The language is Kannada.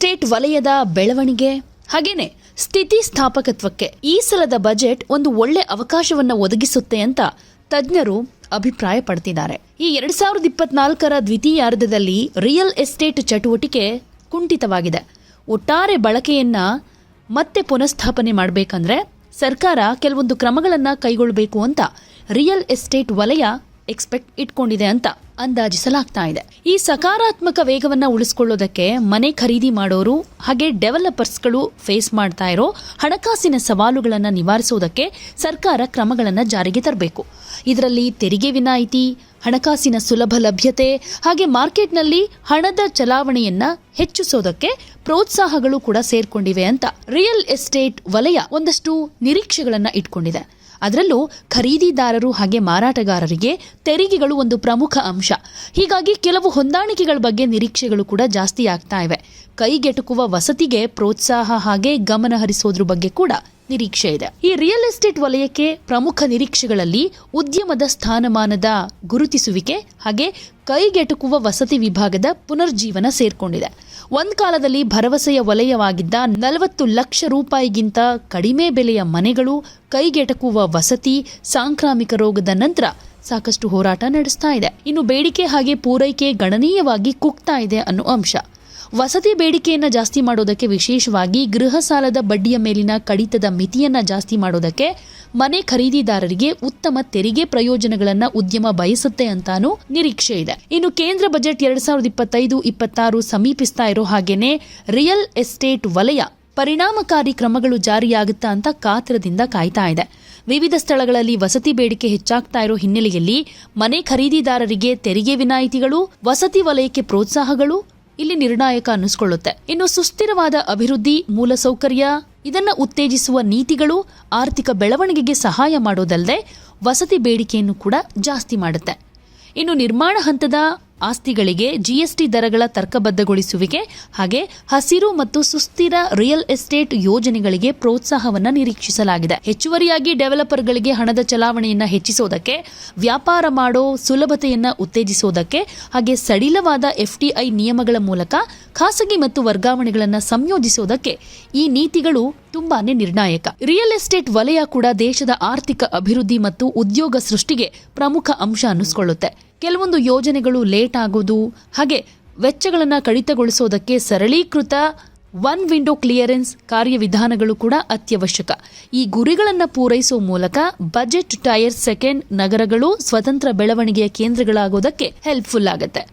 ಎಸ್ಟೇಟ್ ವಲಯದ ಬೆಳವಣಿಗೆ ಹಾಗೇನೆ ಸ್ಥಿತಿಸ್ಥಾಪಕತ್ವಕ್ಕೆ ಈ ಸಲದ ಬಜೆಟ್ ಒಂದು ಒಳ್ಳೆ ಅವಕಾಶವನ್ನ ಒದಗಿಸುತ್ತೆ ಅಂತ ತಜ್ಞರು ಅಭಿಪ್ರಾಯ ಪಡ್ತಿದ್ದಾರೆ. ಈ 2024ರ ದ್ವಿತೀಯಾರ್ಧದಲ್ಲಿ ರಿಯಲ್ ಎಸ್ಟೇಟ್ ಚಟುವಟಿಕೆ ಕುಂಠಿತವಾಗಿದೆ. ಒಟ್ಟಾರೆ ಬಳಕೆಯನ್ನ ಮತ್ತೆ ಪುನಃಸ್ಥಾಪನೆ ಮಾಡಬೇಕಂದ್ರೆ ಸರ್ಕಾರ ಕೆಲವೊಂದು ಕ್ರಮಗಳನ್ನ ಕೈಗೊಳ್ಳಬೇಕು ಅಂತ ರಿಯಲ್ ಎಸ್ಟೇಟ್ ವಲಯ ಇಟ್ಕೊಂಡಿದೆ ಅಂತ ಅಂದಾಜಿಸಲಾಗ್ತಾ ಇದೆ. ಈ ಸಕಾರಾತ್ಮಕ ವೇಗವನ್ನ ಉಳಿಸಿಕೊಳ್ಳೋದಕ್ಕೆ ಮನೆ ಖರೀದಿ ಮಾಡೋರು ಹಾಗೆ ಡೆವಲಪರ್ಸ್ಗಳು ಫೇಸ್ ಮಾಡ್ತಾ ಇರೋ ಹಣಕಾಸಿನ ಸವಾಲುಗಳನ್ನ ನಿವಾರಿಸುವುದಕ್ಕೆ ಸರ್ಕಾರ ಕ್ರಮಗಳನ್ನ ಜಾರಿಗೆ ತರಬೇಕು. ಇದರಲ್ಲಿ ತೆರಿಗೆ ವಿನಾಯಿತಿ, ಹಣಕಾಸಿನ ಸುಲಭ ಲಭ್ಯತೆ ಹಾಗೆ ಮಾರ್ಕೆಟ್ನಲ್ಲಿ ಹಣದ ಚಲಾವಣೆಯನ್ನ ಹೆಚ್ಚಿಸೋದಕ್ಕೆ ಪ್ರೋತ್ಸಾಹಗಳು ಕೂಡ ಸೇರ್ಕೊಂಡಿವೆ ಅಂತ ರಿಯಲ್ ಎಸ್ಟೇಟ್ ವಲಯ ಒಂದಷ್ಟು ನಿರೀಕ್ಷೆಗಳನ್ನ ಇಟ್ಕೊಂಡಿದೆ. ಅದರಲ್ಲೂ ಖರೀದಿದಾರರು ಹಾಗೆ ಮಾರಾಟಗಾರರಿಗೆ ತೆರಿಗೆಗಳು ಒಂದು ಪ್ರಮುಖ ಅಂಶ. ಹೀಗಾಗಿ ಕೆಲವು ಹೊಂದಾಣಿಕೆಗಳ ಬಗ್ಗೆ ನಿರೀಕ್ಷೆಗಳು ಕೂಡ ಜಾಸ್ತಿ ಆಗ್ತಾ ಇವೆ. ಕೈಗೆಟುಕುವ ವಸತಿಗೆ ಪ್ರೋತ್ಸಾಹ ಹಾಗೆ ಗಮನ ಹರಿಸೋದ್ರ ಬಗ್ಗೆ ಕೂಡ ನಿರೀಕ್ಷೆ ಇದೆ. ಈ ರಿಯಲ್ ಎಸ್ಟೇಟ್ ವಲಯಕ್ಕೆ ಪ್ರಮುಖ ನಿರೀಕ್ಷೆಗಳಲ್ಲಿ ಉದ್ಯಮದ ಸ್ಥಾನಮಾನದ ಗುರುತಿಸುವಿಕೆ ಹಾಗೆ ಕೈಗೆಟುಕುವ ವಸತಿ ವಿಭಾಗದ ಪುನರ್ಜೀವನ ಸೇರ್ಕೊಂಡಿದೆ. ಒಂದ್ ಕಾಲದಲ್ಲಿ ಭರವಸೆಯ ವಲಯವಾಗಿದ್ದ 40 ಲಕ್ಷ ರೂಪಾಯಿಗಿಂತ ಕಡಿಮೆ ಬೆಲೆಯ ಮನೆಗಳು, ಕೈಗೆಟಕುವ ವಸತಿ, ಸಾಂಕ್ರಾಮಿಕ ರೋಗದ ನಂತರ ಸಾಕಷ್ಟು ಹೋರಾಟ ನಡೆಸ್ತಾ ಇದೆ. ಇನ್ನು ಬೇಡಿಕೆ ಹಾಗೆ ಪೂರೈಕೆ ಗಣನೀಯವಾಗಿ ಕುಗ್ತಾ ಇದೆ ಅನ್ನೋ ಅಂಶ. ವಸತಿ ಬೇಡಿಕೆಯನ್ನ ಜಾಸ್ತಿ ಮಾಡೋದಕ್ಕೆ, ವಿಶೇಷವಾಗಿ ಗೃಹ ಸಾಲದ ಬಡ್ಡಿಯ ಮೇಲಿನ ಕಡಿತದ ಮಿತಿಯನ್ನ ಜಾಸ್ತಿ ಮಾಡೋದಕ್ಕೆ, ಮನೆ ಖರೀದಿದಾರರಿಗೆ ಉತ್ತಮ ತೆರಿಗೆ ಪ್ರಯೋಜನಗಳನ್ನ ಉದ್ಯಮ ಬಯಸುತ್ತೆ ಅಂತಾನೂ ನಿರೀಕ್ಷೆ ಇದೆ. ಇನ್ನು ಕೇಂದ್ರ ಬಜೆಟ್ 2025-26 ಸಮೀಪಿಸ್ತಾ ಇರೋ ಹಾಗೇನೆ ರಿಯಲ್ ಎಸ್ಟೇಟ್ ವಲಯ ಪರಿಣಾಮಕಾರಿ ಕ್ರಮಗಳು ಜಾರಿಯಾಗುತ್ತಾ ಅಂತ ಕಾತರದಿಂದ ಕಾಯ್ತಾ ಇದೆ. ವಿವಿಧ ಸ್ಥಳಗಳಲ್ಲಿ ವಸತಿ ಬೇಡಿಕೆ ಹೆಚ್ಚಾಗ್ತಾ ಇರೋ ಹಿನ್ನೆಲೆಯಲ್ಲಿ ಮನೆ ಖರೀದಿದಾರರಿಗೆ ತೆರಿಗೆ ವಿನಾಯಿತಿಗಳು, ವಸತಿ ವಲಯಕ್ಕೆ ಪ್ರೋತ್ಸಾಹಗಳು ಇಲ್ಲಿ ನಿರ್ಣಾಯಕ ಅನ್ನಿಸ್ಕೊಳ್ಳುತ್ತೆ. ಇನ್ನು ಸುಸ್ಥಿರವಾದ ಅಭಿವೃದ್ಧಿ, ಮೂಲಸೌಕರ್ಯ ಇದನ್ನ ಉತ್ತೇಜಿಸುವ ನೀತಿಗಳು ಆರ್ಥಿಕ ಬೆಳವಣಿಗೆಗೆ ಸಹಾಯ ಮಾಡೋದಲ್ಲದೆ ವಸತಿ ಬೇಡಿಕೆಯನ್ನು ಕೂಡ ಜಾಸ್ತಿ ಮಾಡುತ್ತೆ. ಇನ್ನು ನಿರ್ಮಾಣ ಹಂತದ ಆಸ್ತಿಗಳಿಗೆ ಜಿಎಸ್ಟಿ ದರಗಳ ತರ್ಕಬದ್ಧಗೊಳಿಸುವಿಕೆ ಹಾಗೆ ಹಸಿರು ಮತ್ತು ಸುಸ್ಥಿರ ರಿಯಲ್ ಎಸ್ಟೇಟ್ ಯೋಜನೆಗಳಿಗೆ ಪ್ರೋತ್ಸಾಹವನ್ನ ನಿರೀಕ್ಷಿಸಲಾಗಿದೆ. ಹೆಚ್ಚುವರಿಯಾಗಿ ಡೆವಲಪರ್ಗಳಿಗೆ ಹಣದ ಚಲಾವಣೆಯನ್ನ ಹೆಚ್ಚಿಸೋದಕ್ಕೆ, ವ್ಯಾಪಾರ ಮಾಡೋ ಸುಲಭತೆಯನ್ನ ಉತ್ತೇಜಿಸೋದಕ್ಕೆ ಹಾಗೆ ಸಡಿಲವಾದ ಎಫ್ಟಿಐ ನಿಯಮಗಳ ಮೂಲಕ ಖಾಸಗಿ ಮತ್ತು ವರ್ಗಾವಣೆಗಳನ್ನ ಸಂಯೋಜಿಸೋದಕ್ಕೆ ಈ ನೀತಿಗಳು ತುಂಬಾನೇ ನಿರ್ಣಾಯಕ. ರಿಯಲ್ ಎಸ್ಟೇಟ್ ವಲಯ ಕೂಡ ದೇಶದ ಆರ್ಥಿಕ ಅಭಿವೃದ್ಧಿ ಮತ್ತು ಉದ್ಯೋಗ ಸೃಷ್ಟಿಗೆ ಪ್ರಮುಖ ಅಂಶ ಅನ್ನಿಸ್ಕೊಳ್ಳುತ್ತೆ. ಕೆಲವೊಂದು ಯೋಜನೆಗಳು ಲೇಟ್ ಆಗೋದು ಹಾಗೆ ವೆಚ್ಚಗಳನ್ನು ಕಡಿತಗೊಳಿಸೋದಕ್ಕೆ ಸರಳೀಕೃತ ಒನ್ ವಿಂಡೋ ಕ್ಲಿಯರೆನ್ಸ್ ಕಾರ್ಯವಿಧಾನಗಳು ಕೂಡ ಅತ್ಯವಶ್ಯಕ. ಈ ಗುರಿಗಳನ್ನು ಪೂರೈಸುವ ಮೂಲಕ ಬಜೆಟ್ ಟೈರ್ 2 ನಗರಗಳು ಸ್ವತಂತ್ರ ಬೆಳವಣಿಗೆಯ ಕೇಂದ್ರಗಳಾಗೋದಕ್ಕೆ ಹೆಲ್ಪ್ಫುಲ್ ಆಗುತ್ತೆ.